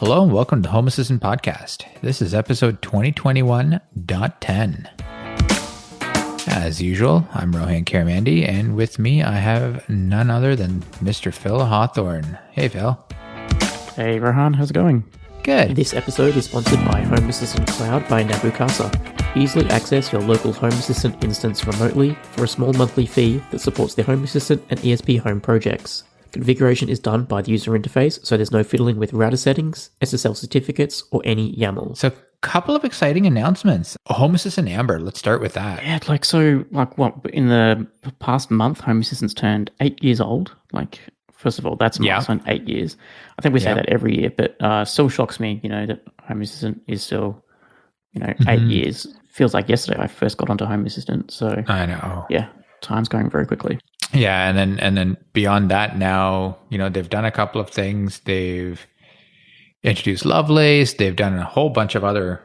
Hello and welcome to Home Assistant Podcast. This is episode 2021.10. As usual, I'm Rohan Karamandi, and with me I have none other than Mr. Phil Hawthorne. Hey, Phil. Hey, Rohan, how's it going? Good. This episode is sponsored by Home Assistant Cloud by Nabu Casa. Easily access your local Home Assistant instance remotely for a small monthly fee that supports the Home Assistant and ESP Home projects. Configuration is done by the user interface, so there's no fiddling with router settings, SSL certificates, or any YAML. So, couple of exciting announcements. Home Assistant Amber, let's start with that. Yeah, in the past month, Home Assistant's turned 8 years old. First of all, that's a milestone, 8 years. I think we say that every year, but still shocks me, that Home Assistant is still, 8 years. Feels like yesterday I first got onto Home Assistant. So I know. Yeah, time's going very quickly. Yeah, and then beyond that now, they've done a couple of things. They've introduced Lovelace. They've done a whole bunch of other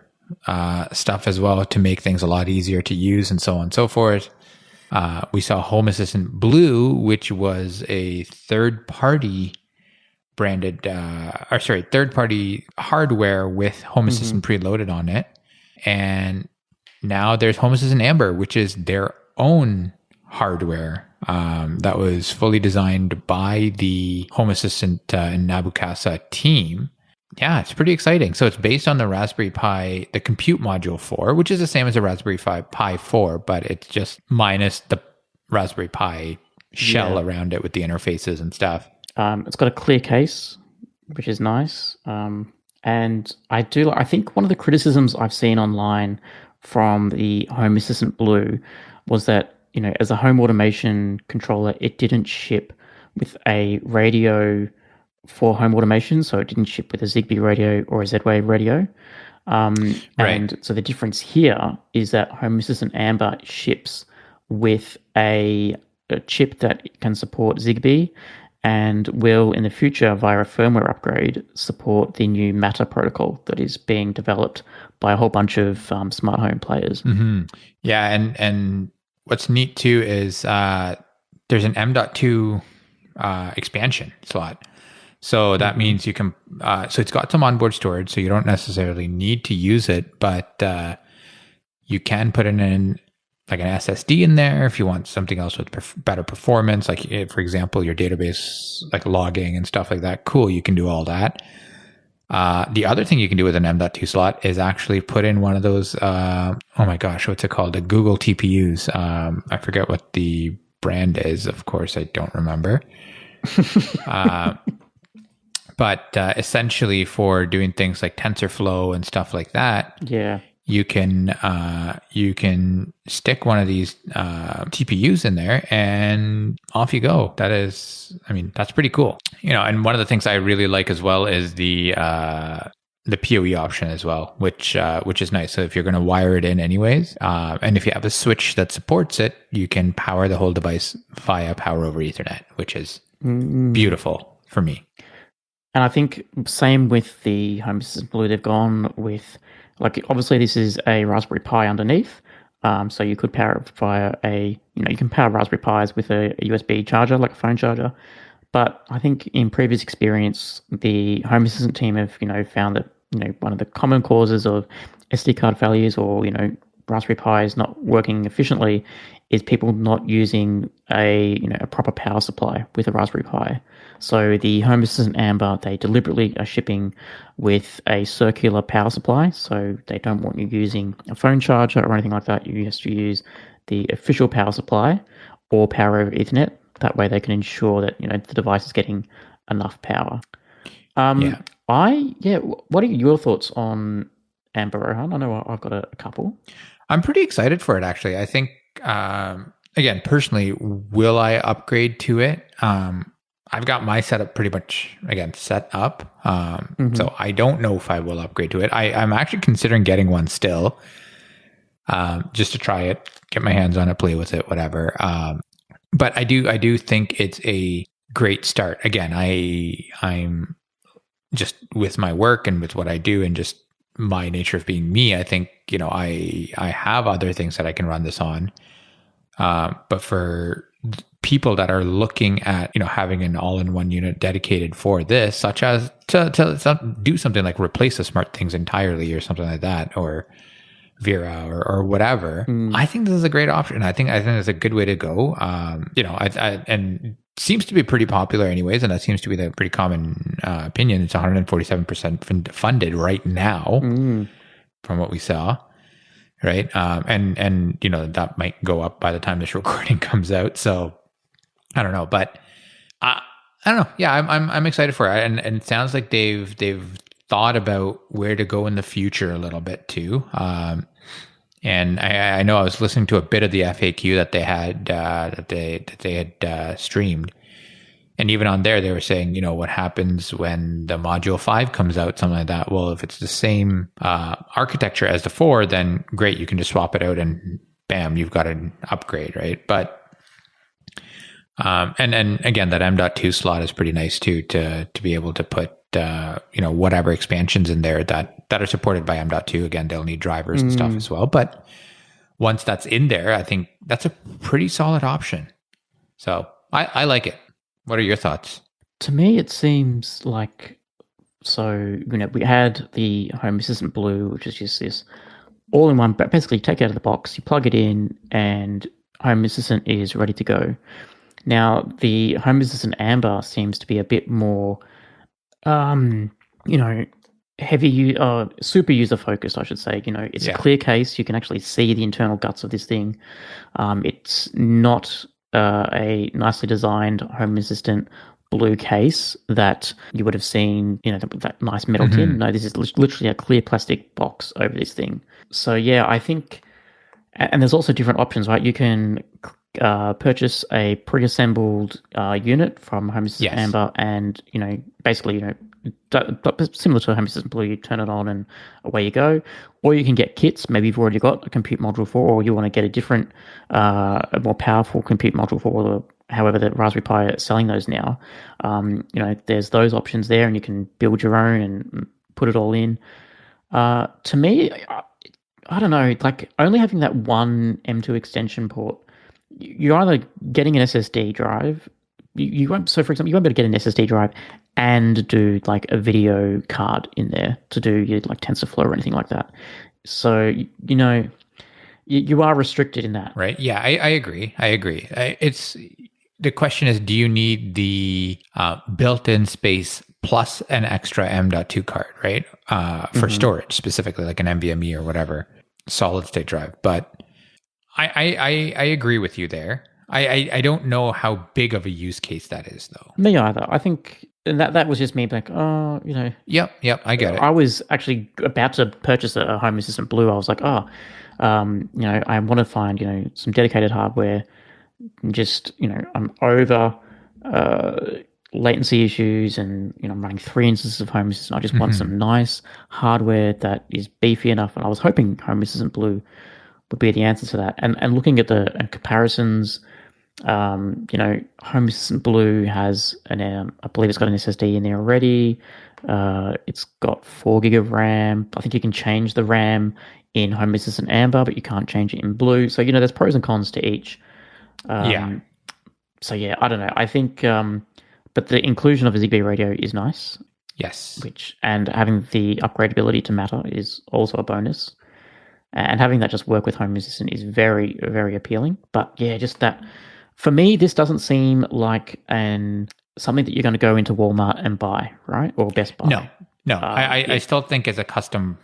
stuff as well to make things a lot easier to use and so on and so forth. We saw Home Assistant Blue, which was a third-party third-party hardware with Home Assistant preloaded on it. And now there's Home Assistant Amber, which is their own hardware that was fully designed by the Home Assistant and Nabu Casa team. Yeah, it's pretty exciting. So it's based on the Raspberry Pi, the Compute Module 4, which is the same as the Raspberry Pi 4, but it's just minus the Raspberry Pi shell around it with the interfaces and stuff. It's got a clear case, which is nice. And I think one of the criticisms I've seen online from the Home Assistant Blue was that, as a home automation controller, it didn't ship with a radio for home automation. So it didn't ship with a Zigbee radio or a Z-Wave radio. Right. And so the difference here is that Home Assistant Amber ships with a chip that can support Zigbee and will, in the future, via a firmware upgrade, support the new Matter protocol that is being developed by a whole bunch of smart home players. Mm-hmm. Yeah, and what's neat too is there's an M.2 expansion slot. So that means you can, so it's got some onboard storage, so you don't necessarily need to use it, but you can put in like an SSD in there if you want something else with better performance, like for example, your database, like logging and stuff like that. Cool, you can do all that. The other thing you can do with an M.2 slot is actually put in one of those, oh my gosh, what's it called? The Google TPUs. I forget what the brand is. Of course, I don't remember. But essentially for doing things like TensorFlow and stuff like that, you can stick one of these TPUs in there and off you go. That's pretty cool. And one of the things I really like as well is the PoE option as well, which is nice. So if you're going to wire it in anyways, and if you have a switch that supports it, you can power the whole device via Power over Ethernet, which is beautiful for me. And I think same with the Home Assistant Blue, they've gone with, obviously this is a Raspberry Pi underneath. So you could power it via you can power Raspberry Pis with a USB charger, like a phone charger. But I think in previous experience, the Home Assistant team have, found that, one of the common causes of SD card failures or, Raspberry Pis not working efficiently is people not using a proper power supply with a Raspberry Pi. So the Home Assistant Amber, they deliberately are shipping with a circular power supply. So they don't want you using a phone charger or anything like that. You have to use the official power supply or power over Ethernet. That way they can ensure that, the device is getting enough power. What are your thoughts on Amber, Rohan? I know I've got a couple. I'm pretty excited for it, actually. I think, again, personally, will I upgrade to it? I've got my setup pretty much, again, set up. So I don't know if I will upgrade to it. I'm actually considering getting one still, just to try it, get my hands on it, play with it, whatever. But I do think it's a great start. Again, I'm just with my work and with what I do and just my nature of being me, I think, I have other things that I can run this on. But for people that are looking at, having an all-in-one unit dedicated for this, such as do something like replace the smart things entirely or something like that, or Vera or whatever. I think this is a great option. I think it's a good way to go. And seems to be pretty popular anyways, and that seems to be the pretty common opinion. It's 147% funded right now from what we saw, right? And that might go up by the time this recording comes out. So I don't know, but I don't know. Yeah, I'm excited for it, and it sounds like they've thought about where to go in the future a little bit too. And I know I was listening to a bit of the FAQ that they had had streamed, and even on there they were saying, what happens when the Module 5 comes out, something like that. Well, if it's the same architecture as the 4, then great, you can just swap it out and bam, you've got an upgrade, right? But and again, that M.2 slot is pretty nice too, to be able to put whatever expansions in there that are supported by M.2. Again, they'll need drivers and stuff as well. But once that's in there, I think that's a pretty solid option. So I like it. What are your thoughts? To me, it seems like, we had the Home Assistant Blue, which is just this all-in-one, but basically take it out of the box, you plug it in, and Home Assistant is ready to go. Now, the Home Assistant Amber seems to be a bit more, heavy, super user focused, I should say. It's a clear case. You can actually see the internal guts of this thing. It's not a nicely designed Home Assistant Blue case that you would have seen, that nice metal tin. No, this is literally a clear plastic box over this thing. So yeah, I think, and there's also different options, right? You can purchase a pre-assembled unit from Home Assistant Amber, and basically similar to Home Assistant Blue, you turn it on and away you go. Or you can get kits. Maybe you've already got a Compute Module 4, or you want to get a different, a more powerful Compute Module 4, or however the Raspberry Pi is selling those now. There's those options there, and you can build your own and put it all in. To me, I don't know, like only having that one M.2 extension port, you're either getting an SSD drive. You won't. So, for example, you won't be able to get an SSD drive and do like a video card in there to do your like TensorFlow or anything like that. So, you are restricted in that. Right. Yeah, I agree. It's the question is, do you need the built-in space plus an extra M.2 card, right? For storage specifically, like an NVMe or whatever solid state drive. But I agree with you there. I don't know how big of a use case that is, though. Me either. I think that was just me like, Yep, I get it. I was actually about to purchase a Home Assistant Blue. I was like, I want to find, some dedicated hardware. Just, I'm over latency issues, and, I'm running 3 instances of Home Assistant. I just want some nice hardware that is beefy enough. And I was hoping Home Assistant Blue would be the answer to that. And looking at the comparisons, Home Assistant Blue has I believe it's got an SSD in there already. It's got 4 gig of RAM. I think you can change the RAM in Home Assistant Amber, but you can't change it in Blue. So, there's pros and cons to each. So yeah, I don't know. I think, but the inclusion of a Zigbee radio is nice. Yes. And having the upgradability to Matter is also a bonus. And having that just work with Home Assistant is very, very appealing. But yeah, just that, for me, this doesn't seem like something that you're going to go into Walmart and buy, right? Or Best Buy. No. I still think as a custom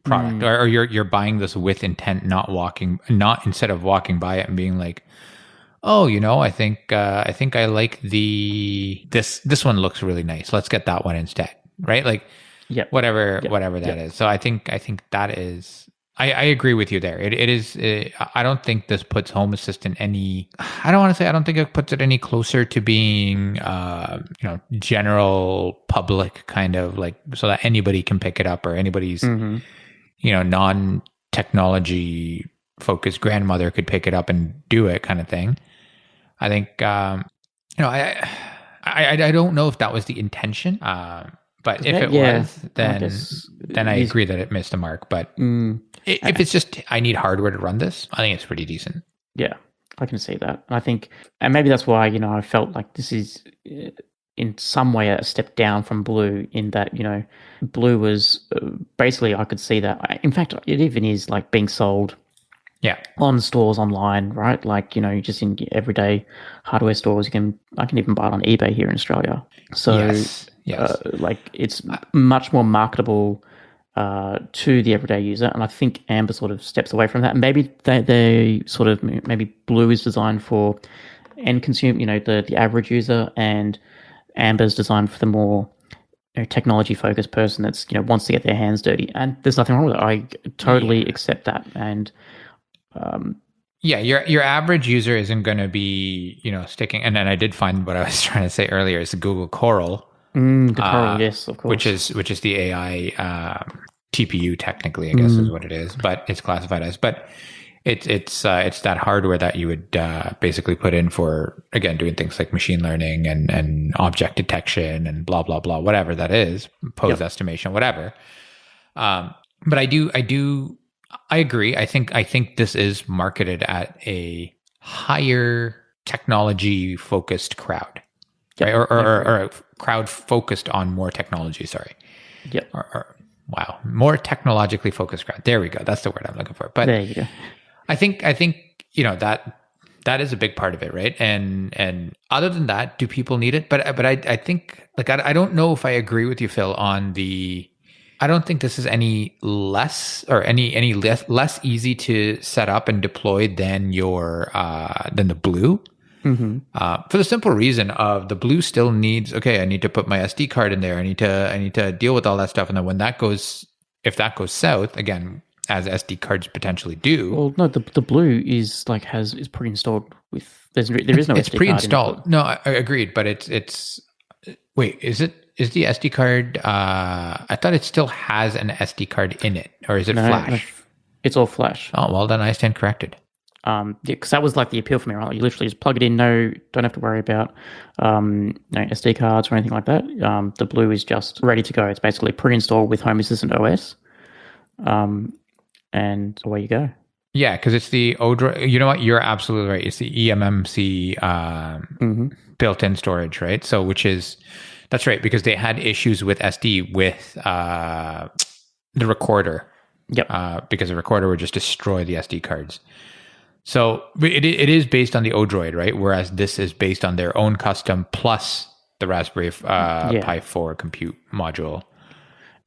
product, or you're buying this with intent, not instead of walking by it and being like, oh, I think I like this one looks really nice. Let's get that one instead, right? Like, whatever that is. So I think that is. I agree with you there. It is. I don't think this puts Home Assistant I don't think it puts it any closer to being, general public kind of like, so that anybody can pick it up, or anybody's, non-technology focused grandmother could pick it up and do it kind of thing. I think, I don't know if that was the intention. But if it was, then I agree that it missed the mark. But if it's just, I need hardware to run this, I think it's pretty decent. Yeah, I can see that. I think, and maybe that's why, I felt like this is in some way a step down from blue in that, blue was basically, I could see that. In fact, it even is like being sold Yeah. on stores online, right? Like, just in everyday hardware stores, I can even buy it on eBay here in Australia. So Yes. like it's much more marketable to the everyday user, and I think Amber sort of steps away from that. And maybe they sort of, maybe blue is designed for end consumer, the average user, and Amber's designed for the more technology focused person that's wants to get their hands dirty. And there's nothing wrong with it. I totally accept that. And yeah, your average user isn't going to be sticking. And then I did find what I was trying to say earlier is the Google Coral. The Coral, yes, of course. Which is the AI TPU, technically, I guess is what it is, but it's classified as. But it's that hardware that you would basically put in for, again, doing things like machine learning and object detection and blah blah blah, whatever that is, pose estimation, whatever. But I agree. I think this is marketed at a higher technology focused crowd. Right? Or a crowd focused on more technology, sorry. Yep. Wow. More technologically focused crowd. There we go. That's the word I'm looking for. But there you go. I think that is a big part of it, right? And other than that, do people need it? But I think, like, I don't know if I agree with you, Phil, on I don't think this is any less or any less easy to set up and deploy than than the blue. Mm-hmm. For the simple reason of the blue still needs, okay, I need to put my SD card in there. I need to deal with all that stuff. And then if that goes south, again, as SD cards potentially do. Well, no, the blue is pre-installed with, there is no it's SD pre-installed. card in it. No, I agreed, but it's wait, is the SD card, I thought it still has an SD card in it, or is it flash? No, it's all flash. Oh, well, then I stand corrected. Because that was like the appeal for me, right? Like, you literally just plug it in. Don't have to worry about SD cards or anything like that. The blue is just ready to go. It's basically pre-installed with Home Assistant OS, and away you go. Yeah, because it's the Odroid. You know what? You're absolutely right. It's the eMMC built-in storage, right? So, that's right, because they had issues with SD with the recorder. Yep. Because the recorder would just destroy the SD cards. So it is based on the Odroid, right? Whereas this is based on their own custom plus the Raspberry Pi 4 compute module.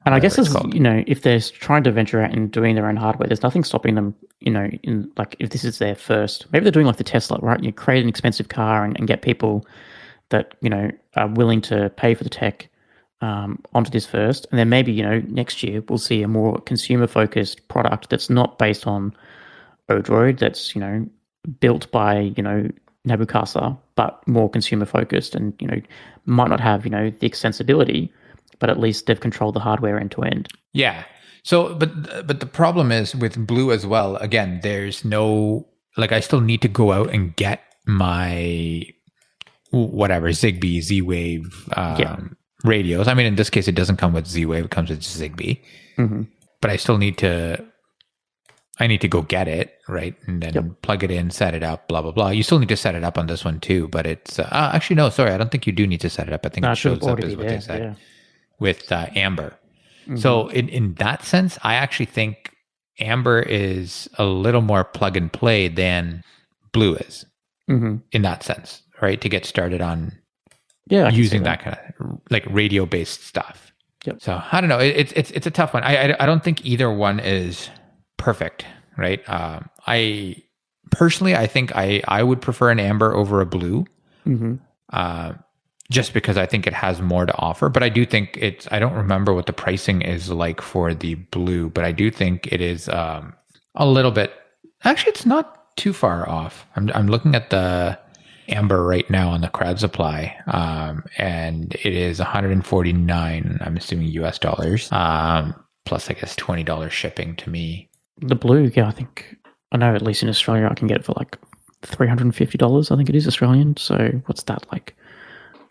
And I guess if they're trying to venture out and doing their own hardware, there's nothing stopping them, in like, if this is their first, maybe they're doing like the Tesla, right? You create an expensive car and get people that, are willing to pay for the tech onto this first. And then maybe, next year we'll see a more consumer focused product that's not based on Odroid, that's built by Nabucasa, but more consumer focused, and might not have the extensibility, but at least they've controlled the hardware end to end. Yeah. So, but the problem is with blue as well. Again, there's no, like, I still need to go out and get my whatever Zigbee, Z-Wave radios. I mean, in this case, it doesn't come with Z-Wave; it comes with Zigbee. Mm-hmm. But I still need to go get it, right? And then plug it in, set it up, blah, blah, blah. You still need to set it up on this one too, but it's... actually, no, sorry. I don't think you do need to set it up. I think it shows up as what they said with Amber. Mm-hmm. So in that sense, I actually think Amber is a little more plug and play than Blue is in that sense, right? To get started on using that kind of like radio-based stuff. Yep. So I don't know. It's a tough one. I don't think either one is perfect, right? I personally, I think I would prefer an Amber over a Blue, just because I think it has more to offer. But I do think I don't remember what the pricing is like for the Blue, but I do think it is a little bit. Actually, it's not too far off. I'm looking at the Amber right now on the Crowd Supply, and it is $149. I'm assuming US dollars, plus I guess $20 shipping to me. The Blue, I think, I know at least in Australia I can get it for like $350, I think it is Australian. So what's that, like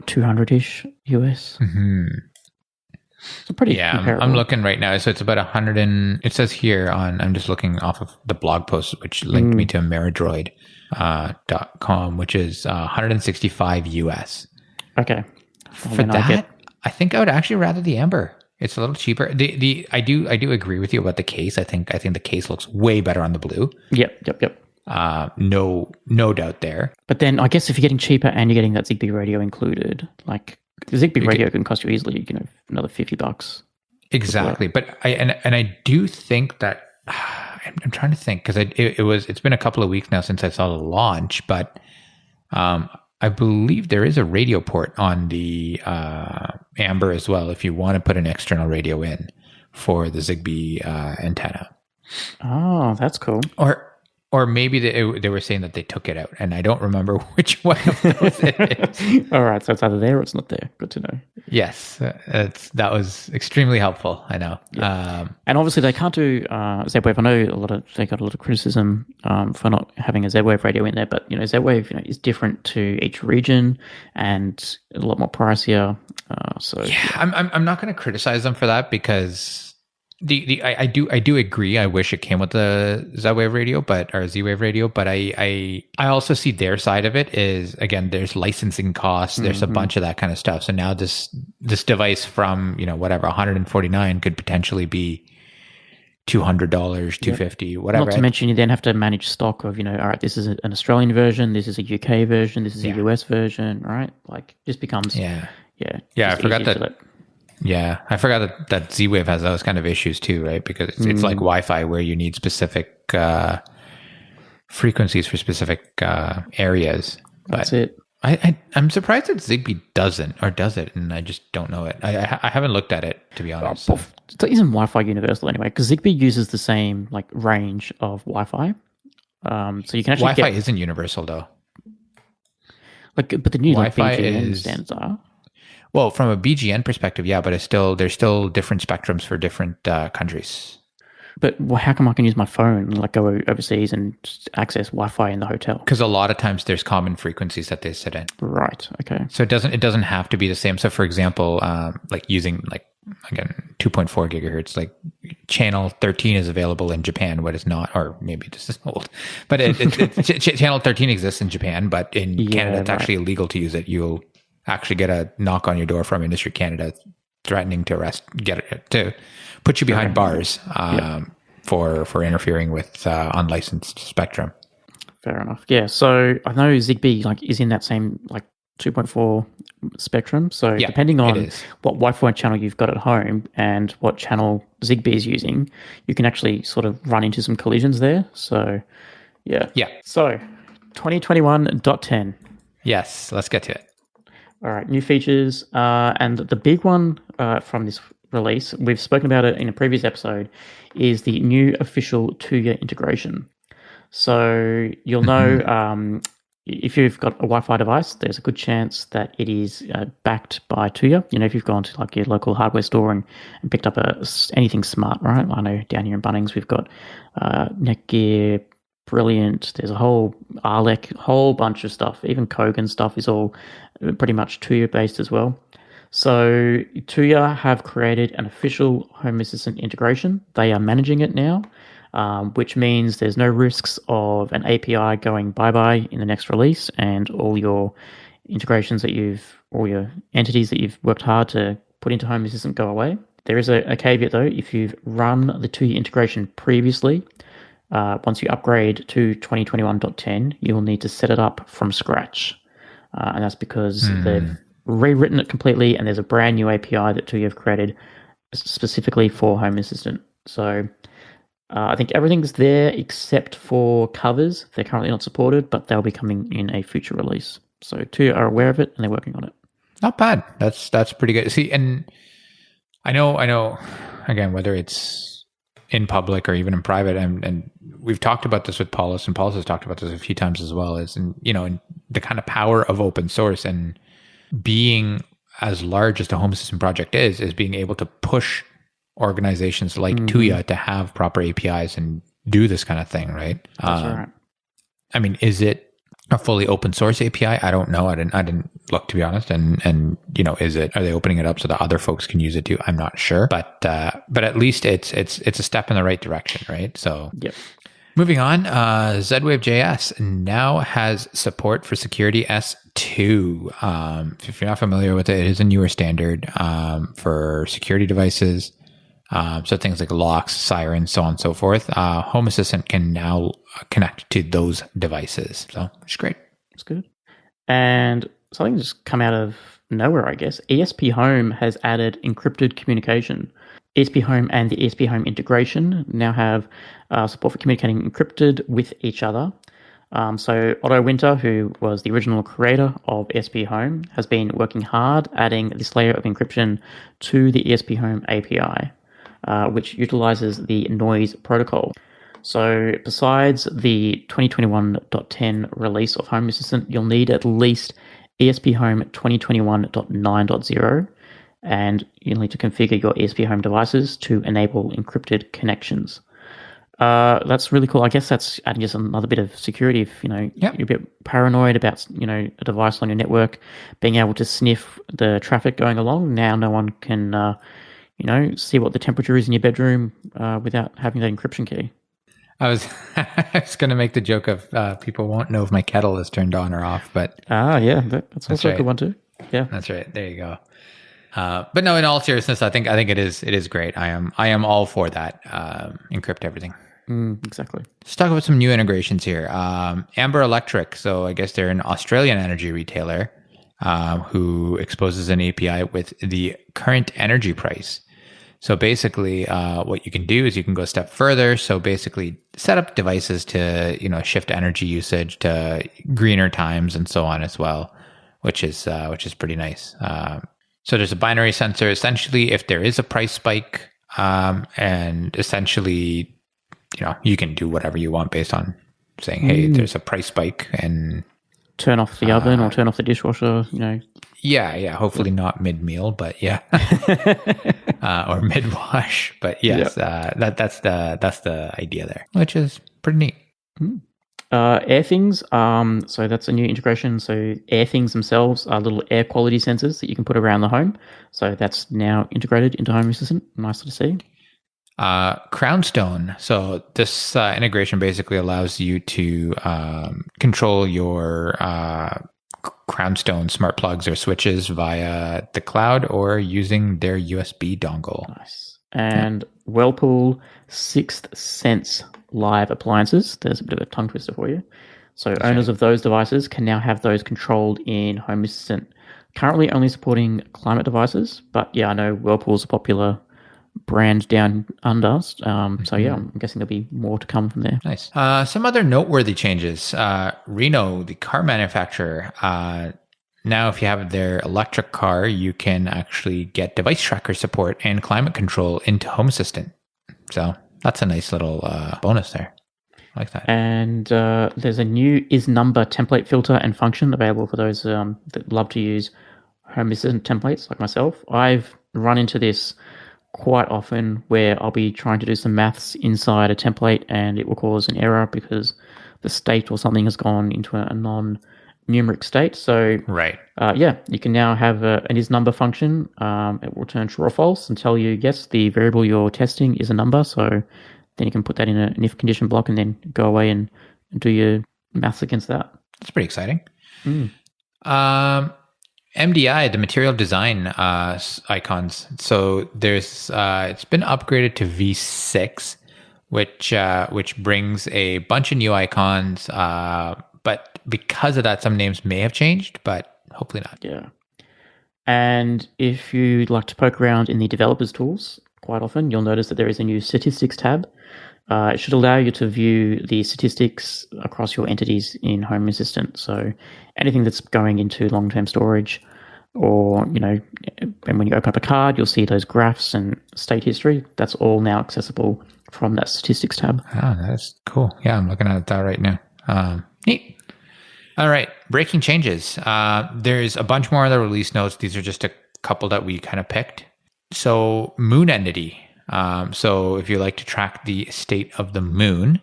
200-ish US? Mm-hmm. It's pretty comparable. I'm looking right now. So it's about 100 and it says here I'm just looking off of the blog post, which linked me to Ameridroid.com, which is 165 US. Okay. For that, I think I would actually rather the Amber. It's a little cheaper. I do agree with you about the case. I think the case looks way better on the blue. Yep. No doubt there. But then I guess if you're getting cheaper and you're getting that Zigbee radio included, like the Zigbee radio can cost you easily, another $50. Exactly. But I do think that I'm trying to think because it's been a couple of weeks now since I saw the launch, but I believe there is a radio port on the Amber as well if you want to put an external radio in for the Zigbee antenna. Oh, that's cool. Or maybe they were saying that they took it out, and I don't remember which one of those it is. All right, so it's either there or it's not there. Good to know. Yes, that was extremely helpful. I know. Yeah. And obviously they can't do Z-Wave. I know they got a lot of criticism for not having a Z-Wave radio in there, but Z-Wave is different to each region and a lot more pricier. I'm not going to criticize them for that because. I do agree. I wish it came with the Z-Wave radio, Z-Wave radio, but I also see their side of it is, again, there's licensing costs, there's a bunch of that kind of stuff. So now this device from, whatever, $149 could potentially be $200, $250, whatever. Not to mention you then have to manage stock of, all right, this is an Australian version, this is a UK version, this is a US version, right? Like just becomes I forgot that. Yeah, I forgot that Z-Wave has those kind of issues too, right? Because it's like Wi-Fi where you need specific frequencies for specific areas. But that's it. I'm surprised that Zigbee doesn't, or does it, and I just don't know it. I haven't looked at it, to be honest. It isn't Wi-Fi universal anyway, because Zigbee uses the same range of Wi-Fi. So you can actually Wi-Fi isn't universal though. But the new Wi-Fi BGN standards are. Well, from a BGN perspective, yeah, but there's still different spectrums for different countries. But how come I can use my phone and go overseas and just access Wi-Fi in the hotel? Because a lot of times there's common frequencies that they sit in. Right. Okay. So it doesn't have to be the same. So for example, using again 2.4 gigahertz, channel 13 is available in Japan, what is not, or maybe this is old, but channel 13 exists in Japan, but in Canada it's actually illegal to use it. You'll actually get a knock on your door from Industry Canada threatening to to put you behind bars for interfering with unlicensed spectrum. Fair enough. Yeah. So I know Zigbee is in that same 2.4 spectrum. So depending on what Wi-Fi channel you've got at home and what channel Zigbee is using, you can actually sort of run into some collisions there. So yeah. So 2021.10. Yes. Let's get to it. All right, new features. And the big one from this release, we've spoken about it in a previous episode, is the new official Tuya integration. So you'll know if you've got a Wi-Fi device, there's a good chance that it is backed by Tuya. If you've gone to your local hardware store and picked up anything smart, right? I know down here in Bunnings we've got Netgear, Brilliant. There's a whole Arlec, whole bunch of stuff. Even Kogan stuff is all pretty much Tuya based as well. So Tuya have created an official Home Assistant integration. They are managing it now, which means there's no risks of an API going bye-bye in the next release and all your integrations all your entities that you've worked hard to put into Home Assistant go away. There is a caveat though. If you've run the Tuya integration previously, once you upgrade to 2021.10, you will need to set it up from scratch. And that's because they've rewritten it completely and there's a brand new API that Tuya have created specifically for Home Assistant. So I think everything's there except for covers. They're currently not supported, but they'll be coming in a future release. So Tuya are aware of it and they're working on it. Not bad. That's pretty good. See, and I know, again, whether it's in public or even in private, and we've talked about this with Paulus, and Paulus has talked about this a few times as well, and the kind of power of open source and being as large as the Home Assistant project is being able to push organizations like Tuya to have proper APIs and do this kind of thing, right? That's right. I mean, is it a fully open source API? I don't know. I didn't look, to be honest. And are they opening it up so that other folks can use it too? I'm not sure. But at least it's a step in the right direction, right? So Moving on, Z-Wave JS now has support for Security S2. If you're not familiar with it, it is a newer standard for security devices. So things like locks, sirens, so on and so forth. Home Assistant can now connect to those devices. So it's great. It's good. And something just come out of nowhere, I guess. ESP Home has added encrypted communication. ESP Home and the ESP Home integration now have support for communicating encrypted with each other. So Otto Winter, who was the original creator of ESP Home, has been working hard adding this layer of encryption to the ESP Home API, which utilizes the noise protocol. So besides the 2021.10 release of Home Assistant, you'll need at least ESP Home 2021.9.0, and you'll need to configure your ESP Home devices to enable encrypted connections. That's really cool. I guess that's adding just another bit of security. If you're a bit paranoid about a device on your network being able to sniff the traffic going along, now no one can see what the temperature is in your bedroom without having that encryption key. I was going to make the joke of people won't know if my kettle is turned on or off, but that's also a good one too. Yeah, that's right. There you go. But no, in all seriousness, I think it is great. I am all for that. Encrypt everything. Exactly. Let's talk about some new integrations here. Amber Electric. So I guess they're an Australian energy retailer who exposes an API with the current energy price. So basically, what you can do is you can go a step further. So basically, set up devices to shift energy usage to greener times and so on as well, which is pretty nice. So there's a binary sensor. Essentially, if there is a price spike, and essentially, you can do whatever you want based on saying, "Hey, there's a price spike," and turn off the oven or turn off the dishwasher. Yeah. Hopefully not mid-meal, but yeah, or mid-wash. But yes, that's the idea there, which is pretty neat. AirThings, so that's a new integration. So AirThings themselves are little air quality sensors that you can put around the home. So that's now integrated into Home Assistant. Nice to see. Crownstone. So this integration basically allows you to control your Crownstone smart plugs or switches via the cloud or using their USB dongle. Nice. And Whirlpool Sixth Sense live appliances. There's a bit of a tongue twister for you. So that's owners of those devices can now have those controlled in Home Assistant. Currently only supporting climate devices, but I know Whirlpool's a popular brand down under. So I'm guessing there'll be more to come from there. Nice. Some other noteworthy changes. Renault, the car manufacturer, now if you have their electric car, you can actually get device tracker support and climate control into Home Assistant. So that's a nice little bonus there. I like that. And there's a new isNumber template filter and function available for those that love to use Home Assistant templates like myself. I've run into this quite often where I'll be trying to do some maths inside a template and it will cause an error because the state or something has gone into a non-numeric state. So right. You can now have an isNumber function. It will return true or false and tell you, yes, the variable you're testing is a number. So then you can put that in an if condition block and then go away and do your maths against that. That's pretty exciting. MDI, the material design icons. So there's it's been upgraded to V6, which brings a bunch of new icons. But because of that, some names may have changed, but hopefully not. Yeah. And if you'd like to poke around in the developers tools, quite often you'll notice that there is a new statistics tab. It should allow you to view the statistics across your entities in Home Assistant. So anything that's going into long-term storage or, and when you open up a card, you'll see those graphs and state history. That's all now accessible from that statistics tab. Oh, that's cool. Yeah, I'm looking at that right now. Neat. All right, breaking changes. There's a bunch more of the release notes. These are just a couple that we kind of picked. So Moon Entity. So if you like to track the state of the moon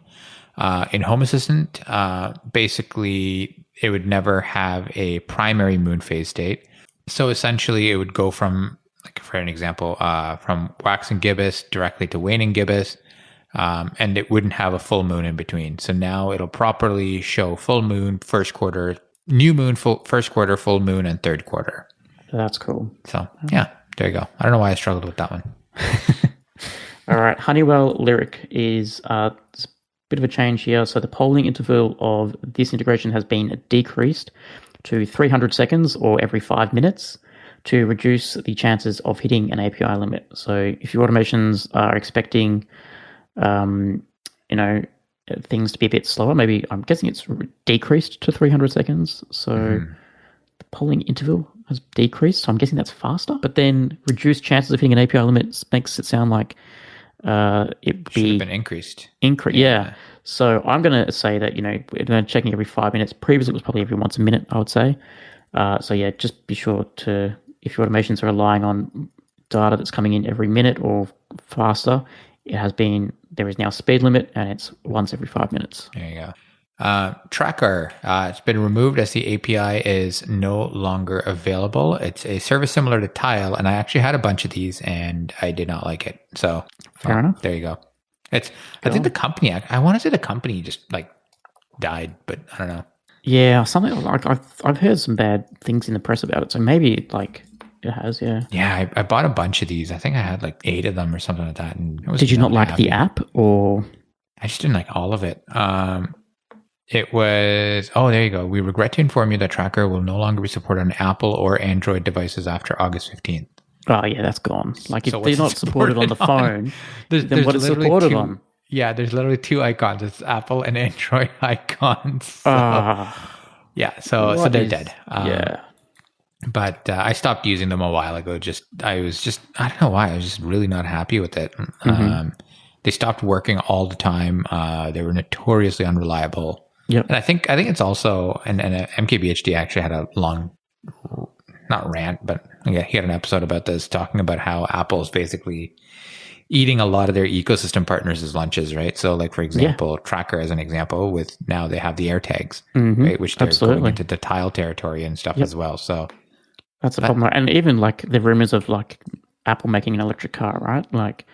in Home Assistant, basically it would never have a primary moon phase state. So essentially it would go from, like for an example, from waxing gibbous directly to waning gibbous. and it wouldn't have a full moon in between. So now it'll properly show full moon, first quarter, new moon, first quarter, full moon, and third quarter. That's cool. So yeah, there you go. I don't know why I struggled with that one. All right, Honeywell Lyric is a bit of a change here. So the polling interval of this integration has been decreased to 300 seconds or every 5 minutes to reduce the chances of hitting an API limit. So if your automations are expecting, things to be a bit slower, maybe I'm guessing it's decreased to 300 seconds. So the polling interval has decreased. So I'm guessing that's faster. But then reduced chances of hitting an API limit makes it sound like it should have been increased. Yeah. So I'm going to say that, we're checking every 5 minutes. Previously, it was probably every once a minute, I would say. So yeah, just be sure to, if your automations are relying on data that's coming in every minute or faster, there is now a speed limit, and it's once every 5 minutes. There you go. Tracker, it's been removed as the API is no longer available. It's a service similar to Tile, and I actually had a bunch of these, and I did not like it. So fair enough. There you go. I think the company, I want to say the company just like died, but I don't know. Yeah, something like I've heard some bad things in the press about it, so maybe like it has. Yeah. Yeah, I bought a bunch of these. I think I had like 8 of them or something like that. And did you not like the app, or I just didn't like all of it. It was, there you go. We regret to inform you that Tracker will no longer be supported on Apple or Android devices after August 15th. Oh, yeah, that's gone. Like, if they're not supported on the phone, then what is supported on? Yeah, there's literally 2 icons. It's Apple and Android icons. So, yeah, so they're dead. Yeah. But I stopped using them a while ago. I don't know why. I was just really not happy with it. They stopped working all the time. They were notoriously unreliable. Yep. And I think it's also, and MKBHD actually had a long, not rant, but yeah, he had an episode about this, talking about how Apple is basically eating a lot of their ecosystem partners' lunches, right? So like, for example, Tracker as an example, with now they have the AirTags, right? Which they're going into the Tile territory and stuff as well. So that's a problem. And even like the rumors of like Apple making an electric car, right? Like,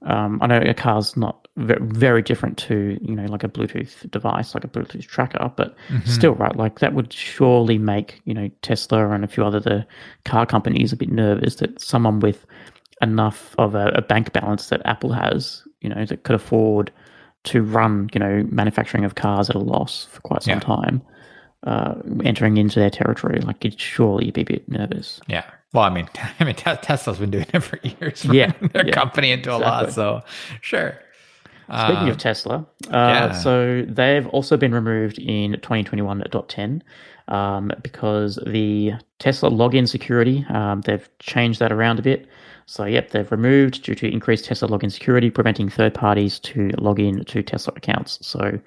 I know a car's not very different to, like a Bluetooth device, like a Bluetooth tracker, but still, right? Like that would surely make, Tesla and a few other the car companies a bit nervous that someone with enough of a bank balance that Apple has, that could afford to run, manufacturing of cars at a loss for quite some time, entering into their territory, like it'd surely be a bit nervous. Yeah. Well, I mean, Tesla's been doing it for years. Their company into a loss. So sure. Speaking of Tesla, so they've also been removed in 2021.10 because the Tesla login security, they've changed that around a bit. So, they've removed due to increased Tesla login security, preventing third parties to log in to Tesla accounts. So,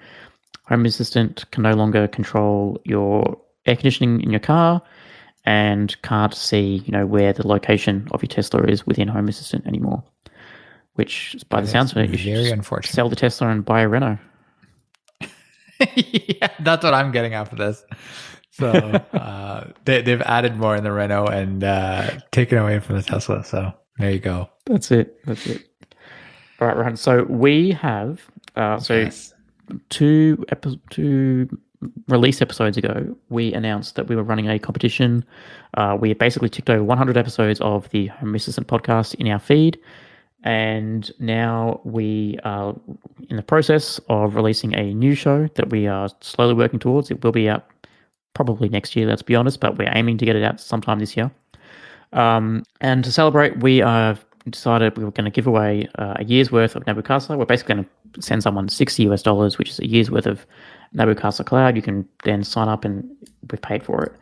Home Assistant can no longer control your air conditioning in your car and can't see, where the location of your Tesla is within Home Assistant anymore. Which, by the sounds of it, you should very unfortunate. Sell the Tesla and buy a Renault. Yeah, that's what I'm getting after this. So they've added more in the Renault and taken away from the Tesla. So there you go. That's it. All right, Ryan. So we have two release episodes ago, we announced that we were running a competition. We basically ticked over 100 episodes of the Home Assistant podcast in our feed. And now we are in the process of releasing a new show that we are slowly working towards. It will be out probably next year, let's be honest, but we're aiming to get it out sometime this year. And to celebrate, we decided we were going to give away a year's worth of Nabu Casa. We're basically going to send someone $60, which is a year's worth of Nabu Casa Cloud. You can then sign up and we've paid for it.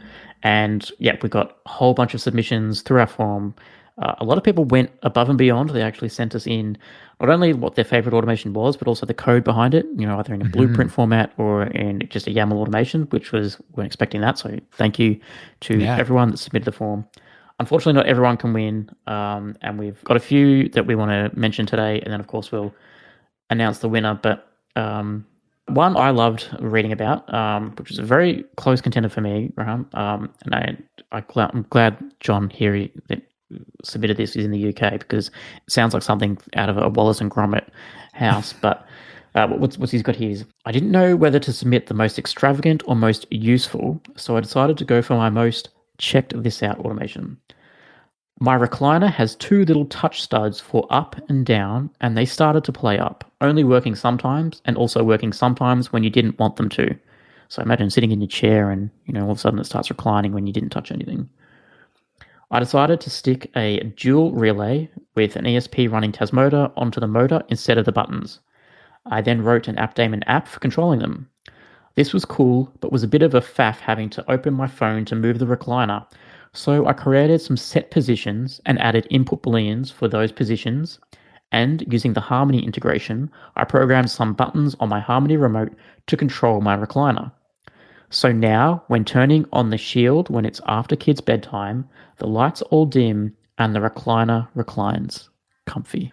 And we got a whole bunch of submissions through our forum. A lot of people went above and beyond. They actually sent us in not only what their favorite automation was, but also the code behind it, either in a blueprint format or in just a YAML automation, which weren't expecting that. So thank you to everyone that submitted the form. Unfortunately, not everyone can win. And we've got a few that we want to mention today. And then, of course, we'll announce the winner. But one I loved reading about, which is a very close contender for me, Rahan. And I'm glad John here that submitted this is in the UK, because it sounds like something out of a Wallace and Gromit house. But what's he's got here is, I didn't know whether to submit the most extravagant or most useful, so I decided to go for my most checked this out automation. My recliner has two little touch studs for up and down, and they started to play up, only working sometimes and also working sometimes when you didn't want them to. So imagine sitting in your chair and, all of a sudden it starts reclining when you didn't touch anything. I decided to stick a dual relay with an ESP running Tasmoda onto the motor instead of the buttons. I then wrote an AppDaemon app for controlling them. This was cool, but was a bit of a faff having to open my phone to move the recliner. So I created some set positions and added input booleans for those positions, and using the Harmony integration, I programmed some buttons on my Harmony remote to control my recliner. So now, when turning on the shield when it's after kids' bedtime, the lights all dim and the recliner reclines. Comfy.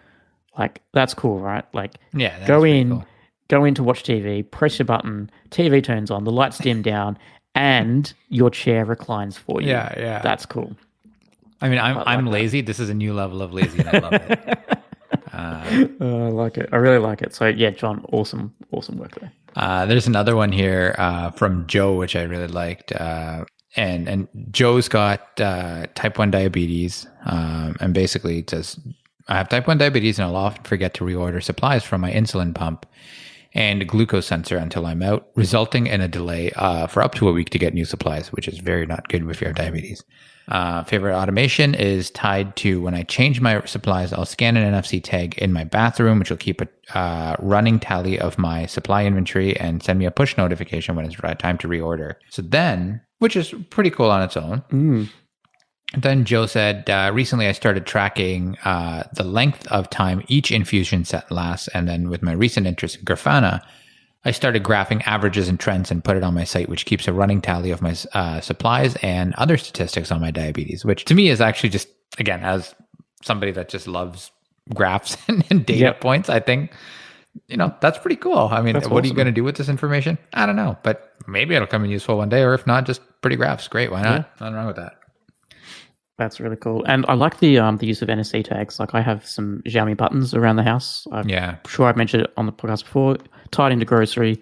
Like, that's cool, right? Like, Yeah, that's go pretty in, cool. go in to watch TV, press your button, TV turns on, the lights dim down, and your chair reclines for you. Yeah. That's cool. I mean, I'm like lazy. This is a new level of lazy, and I love it. I like it. I really like it. So yeah, John, awesome work there. There's another one here from Joe, which I really liked. And Joe's got type 1 diabetes, and basically it says, I have type 1 diabetes and I'll often forget to reorder supplies from my insulin pump and glucose sensor until I'm out, resulting in a delay for up to a week to get new supplies, which is very not good if you have diabetes. Favorite automation is tied to when I change my supplies, I'll scan an NFC tag in my bathroom, which will keep a running tally of my supply inventory and send me a push notification when it's time to reorder. So then, which is pretty cool on its own. Then Joe said, recently I started tracking the length of time each infusion set lasts. And then with my recent interest in Grafana, I started graphing averages and trends and put it on my site, which keeps a running tally of my supplies and other statistics on my diabetes, which to me is actually just, again, as somebody that just loves graphs and data points, I think, that's pretty cool. I mean, That's what are you awesome. going to do with this information? I don't know, but maybe it'll come in useful one day, or if not, just pretty graphs. Great. Why not? Nothing wrong with that. That's really cool. And I like the use of NFC tags. Like, I have some Xiaomi buttons around the house. I'm sure I've mentioned it on the podcast before, tied into grocery.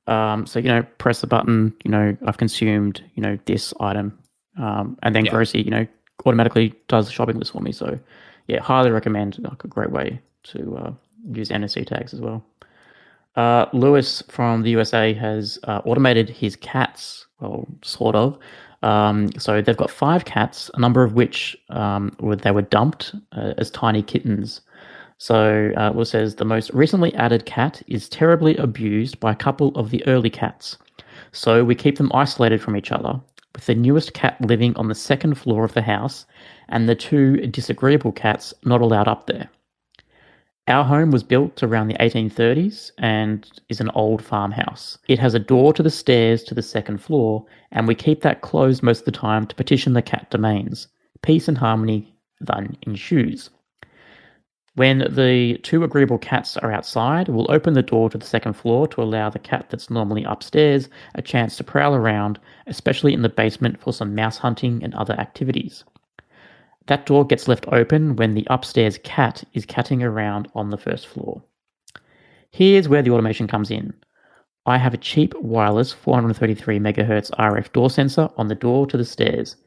So, press the button, I've consumed, this item. And then grocery, automatically does the shopping list for me. So, yeah, highly recommend. Like, a great way to use NFC tags as well. Lewis from the USA has automated his cats, well, sort of. So they've got 5 cats, a number of which they were dumped as tiny kittens. So it says the most recently added cat is terribly abused by a couple of the early cats. So we keep them isolated from each other, with the newest cat living on the 2nd floor of the house and the 2 disagreeable cats not allowed up there. Our home was built around the 1830s and is an old farmhouse. It has a door to the stairs to the 2nd floor, and we keep that closed most of the time to partition the cat domains. Peace and harmony then ensues. When the 2 agreeable cats are outside, we'll open the door to the 2nd floor to allow the cat that's normally upstairs a chance to prowl around, especially in the basement for some mouse hunting and other activities. That door gets left open when the upstairs cat is catting around on the 1st floor. Here's where the automation comes in. I have a cheap wireless 433 MHz RF door sensor on the door to the stairs.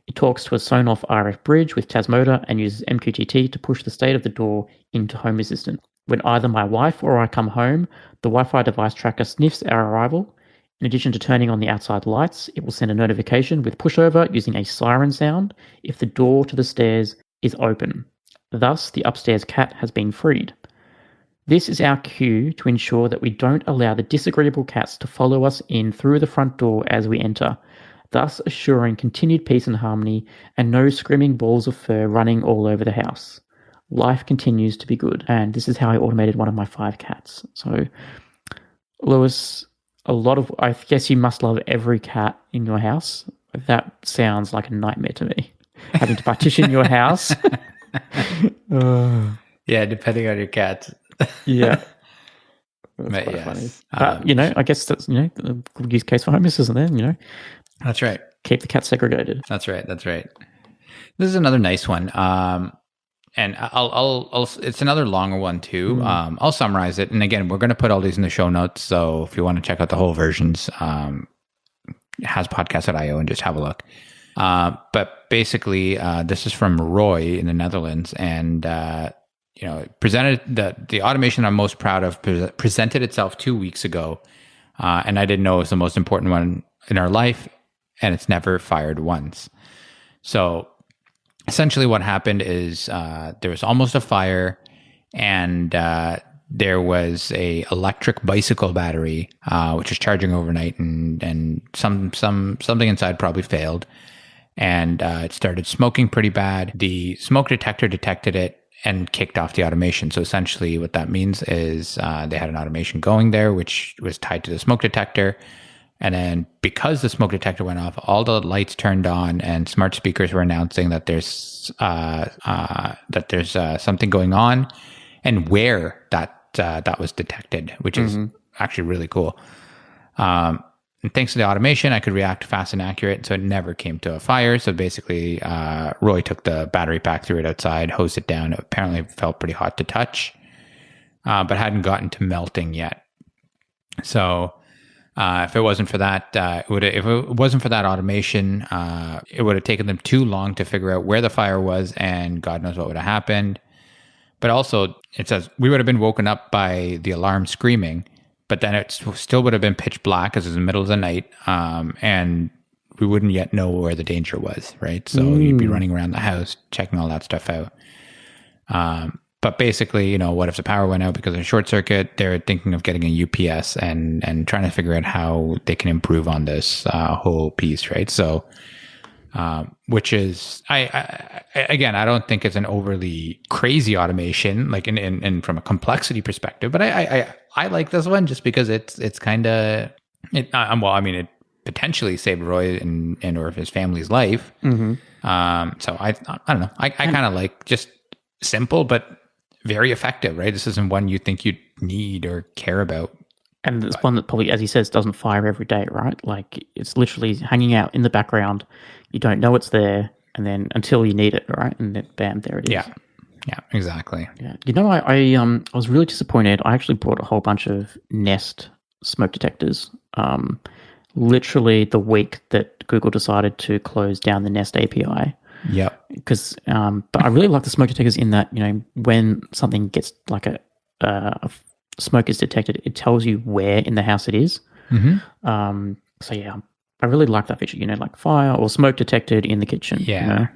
It talks to a Sonoff RF bridge with Tasmoda and uses MQTT to push the state of the door into Home Assistant. When either my wife or I come home, the Wi-Fi device tracker sniffs our arrival. In addition to turning on the outside lights, it will send a notification with pushover using a siren sound if the door to the stairs is open. Thus, the upstairs cat has been freed. This is our cue to ensure that we don't allow the disagreeable cats to follow us in through the front door as we enter, thus assuring continued peace and harmony and no screaming balls of fur running all over the house. Life continues to be good. And this is how I automated one of my 5 cats. So, Lewis, I guess you must love every cat in your house. That sounds like a nightmare to me. Having to partition your house. Yeah, depending on your cat. Yeah. That's But quite yes. funny. But, I guess that's, a good use case for homeless, isn't there? That's right. Keep the cats segregated. That's right. This is another nice one. And I'll it's another longer one too. I'll summarize it. And again, we're going to put all these in the show notes. So if you want to check out the whole versions, has podcast.io and just have a look. But basically, this is from Roy in the Netherlands, and presented the automation I'm most proud of presented itself 2 weeks ago, and I didn't know it was the most important one in our life, and it's never fired once. So essentially, what happened is there was almost a fire, and there was a electric bicycle battery which was charging overnight, and something inside probably failed. And it started smoking pretty bad. The smoke detector detected it and kicked off the automation. So essentially what that means is they had an automation going there, which was tied to the smoke detector. And then because the smoke detector went off, all the lights turned on and smart speakers were announcing that there's something going on and where that was detected, which is actually really cool. And thanks to the automation, I could react fast and accurate, so it never came to a fire. So basically, Roy took the battery pack, threw it outside, hosed it down. It apparently felt pretty hot to touch, but hadn't gotten to melting yet. So if it wasn't for that, if it wasn't for that automation, it would have taken them too long to figure out where the fire was, and God knows what would have happened. But also, it says we would have been woken up by the alarm screaming. But then it still would have been pitch black because it was in the middle of the night, and we wouldn't yet know where the danger was, right? So you'd be running around the house, checking all that stuff out. But basically, what if the power went out because of a short circuit? They're thinking of getting a UPS and trying to figure out how they can improve on this whole piece, right? So, which is, I don't think it's an overly crazy automation, like in from a complexity perspective, but I like this one just because it's kind of it potentially saved Roy and or his family's life. So I don't know. I kind of like just simple but very effective, right? This isn't one you think you need or care about. And it's one that probably, as he says, doesn't fire every day, right? Like it's literally hanging out in the background. You don't know it's there, and then until you need it, right? And then bam, there it is. Yeah, exactly. Yeah, I was really disappointed. I actually bought a whole bunch of Nest smoke detectors. Literally the week that Google decided to close down the Nest API. Yeah. Because, but I really like the smoke detectors in that when something gets like a smoke is detected, it tells you where in the house it is. So yeah, I really like that feature. Like fire or smoke detected in the kitchen. Yeah.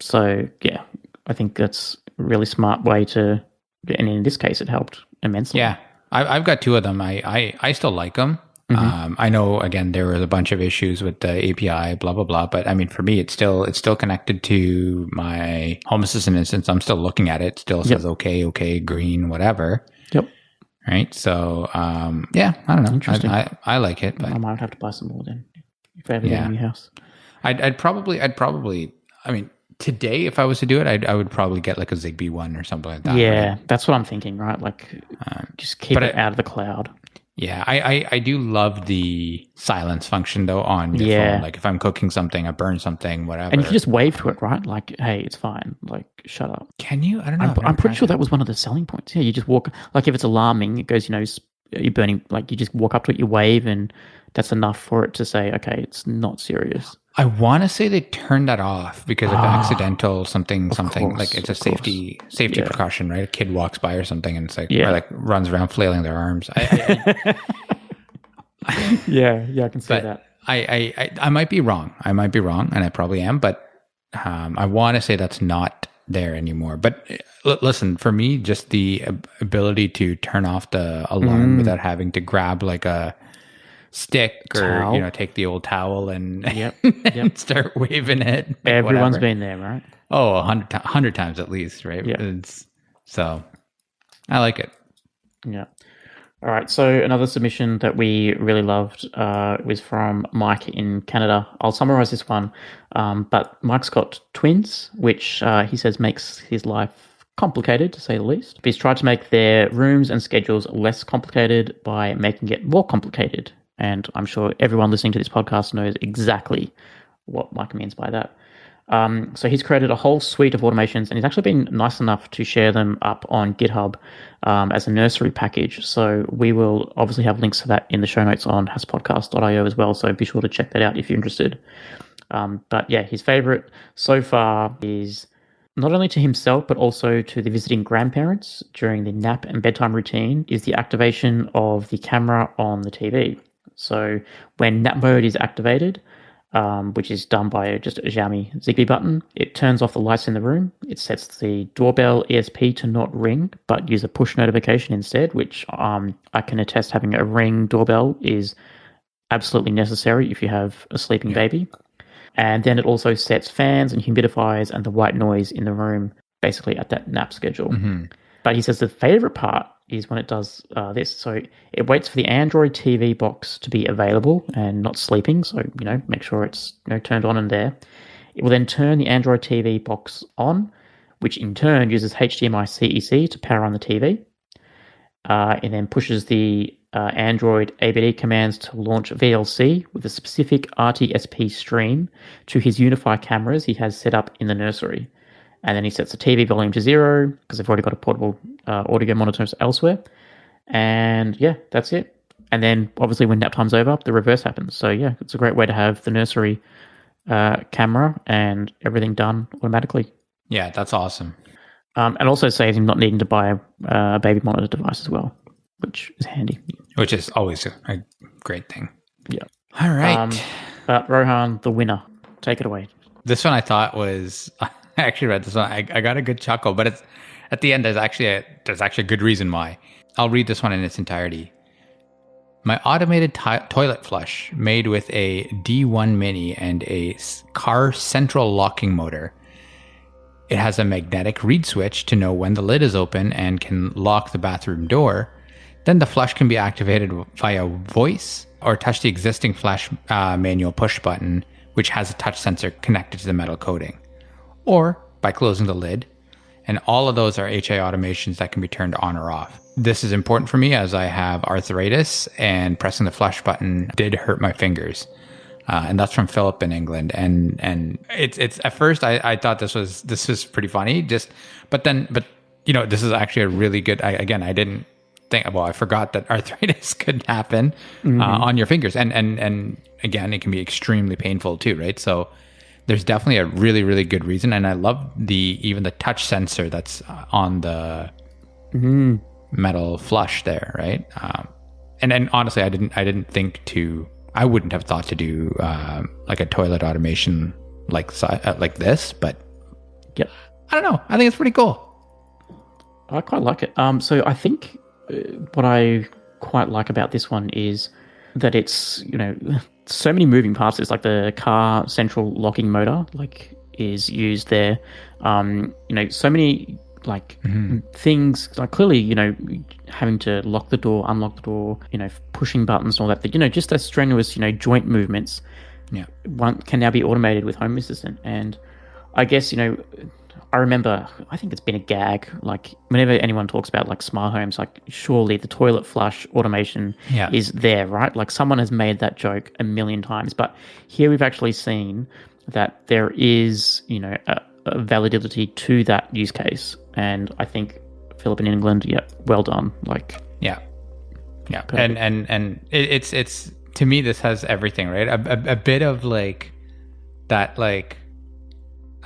So yeah. I think that's a really smart way to, and in this case, it helped immensely. Yeah, I've got two of them. I still like them. I know, again, there was a bunch of issues with the API, blah, blah, blah. But I mean, for me, it's still connected to my Home Assistant instance. I'm still looking at it. It still says okay, green, whatever. Yep. Right. So, yeah, I don't know. Interesting. I like it, but I might have to buy some more then if I ever get a new house. I'd probably, I mean, today, if I was to do it, I would probably get like a Zigbee one or something like that. Yeah, right? That's what I'm thinking, right? Like, just keep it out of the cloud. Yeah, I do love the silence function though on your phone. Like if I'm cooking something, I burn something, whatever. And you can just wave to it, right? Like, hey, it's fine. Like, shut up. Can you? I don't know. I'm pretty sure that was one of the selling points. Yeah, you just walk. Like if it's alarming, it goes, you're burning. Like you just walk up to it, you wave, and that's enough for it to say, okay, it's not serious. I want to say they turned that off because of accidental something, course, like it's a safety precaution, right? A kid walks by or something and it's like, or like runs around flailing their arms. Yeah, I can see that. I might be wrong. And I probably am, but I want to say that's not there anymore. But listen, for me, just the ability to turn off the alarm without having to grab like a stick or take the old towel and, and start waving it. Everyone's been there, right? Oh, 100 times at least, right? Yeah. So I like it. Yeah. All right. So another submission that we really loved was from Mike in Canada. I'll summarize this one. But Mike's got twins, which he says makes his life complicated, to say the least. He's tried to make their rooms and schedules less complicated by making it more complicated. And I'm sure everyone listening to this podcast knows exactly what Mike means by that. So he's created a whole suite of automations, and he's actually been nice enough to share them up on GitHub as a nursery package. So we will obviously have links to that in the show notes on haspodcast.io as well. So be sure to check that out if you're interested. But yeah, his favorite so far is not only to himself, but also to the visiting grandparents during the nap and bedtime routine, is the activation of the camera on the TV. So when nap mode is activated, which is done by just a Xiaomi Zigbee button, it turns off the lights in the room. It sets the doorbell ESP to not ring, but use a push notification instead, which I can attest having a Ring doorbell is absolutely necessary if you have a sleeping baby. And then it also sets fans and humidifiers and the white noise in the room basically at that nap schedule. But he says the favorite part is when it does this. So it waits for the Android TV box to be available and not sleeping. So, make sure it's turned on and there. It will then turn the Android TV box on, which in turn uses HDMI CEC to power on the TV. And then pushes the Android ABD commands to launch VLC with a specific RTSP stream to his Unify cameras he has set up in the nursery. And then he sets the TV volume to 0 because they've already got a portable audio monitor elsewhere. And yeah, that's it. And then obviously when nap time's over, the reverse happens. So yeah, it's a great way to have the nursery camera and everything done automatically. Yeah, that's awesome. And also saves him not needing to buy a baby monitor device as well, which is handy. Which is always a great thing. Yeah. All right. But Rohan, the winner, take it away. This one I thought was, I actually read this one. I got a good chuckle, but it's at the end. There's actually a good reason why. I'll read this one in its entirety. My automated toilet flush made with a D1 Mini and a car central locking motor. It has a magnetic reed switch to know when the lid is open and can lock the bathroom door. Then the flush can be activated via voice or touch the existing flush manual push button, which has a touch sensor connected to the metal coating, or by closing the lid. And all of those are HA automations that can be turned on or off. This is important for me as I have arthritis, and pressing the flush button did hurt my fingers. And that's from Philip in England. And it's at first I thought this was pretty funny, this is actually a really good, I didn't think, I forgot that arthritis could happen on your fingers. And again, it can be extremely painful too, right? So there's definitely a really, really good reason. And I love even the touch sensor that's on the metal flush there, right? And then honestly, I wouldn't have thought to do like a toilet automation like this, but yep. I don't know. I think it's pretty cool. I quite like it. So I think what I quite like about this one is that it's, so many moving parts. It's like the car central locking motor is used there. So many things, like clearly, having to lock the door, unlock the door, pushing buttons and all that, just those strenuous, joint movements. Yeah. One can now be automated with Home Assistant. And I guess, I remember, I think it's been a gag, whenever anyone talks about smart homes, surely the toilet flush automation is there, right? Someone has made that joke a million times, but here we've actually seen that there is, a validity to that use case. And I think Philip in England, well done. Yeah. And it's to me, this has everything, right? A bit of that,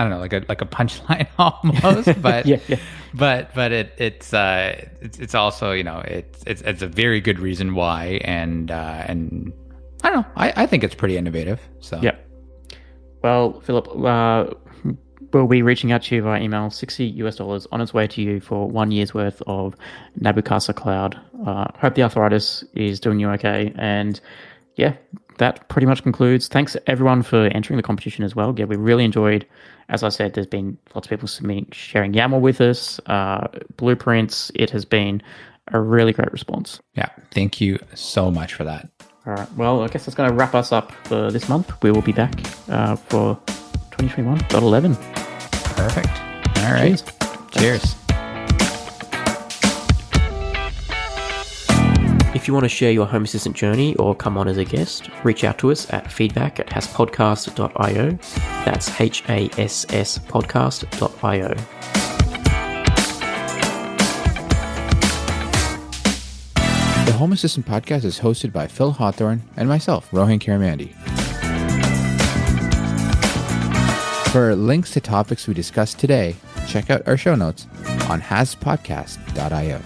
I don't know, like a punchline almost, but but it's also, it's a very good reason why, and I don't know, I think it's pretty innovative. So yeah. Well, Philip, we'll be reaching out to you via email. $60 on its way to you for 1 year's worth of Nabu Casa Cloud. Hope the arthritis is doing you okay, and yeah, that pretty much concludes. Thanks everyone for entering the competition as well. Yeah, we really enjoyed. As I said, there's been lots of people sharing YAML with us, blueprints. It has been a really great response. Yeah, thank you so much for that. All right, well, I guess that's going to wrap us up for this month. We will be back for 2021.11. Perfect. All right. Cheers. If you want to share your Home Assistant journey or come on as a guest, reach out to us at feedback@hasspodcast.io. That's HASS podcast.io. The Home Assistant Podcast is hosted by Phil Hawthorne and myself, Rohan Karamandi. For links to topics we discussed today, check out our show notes on haspodcast.io.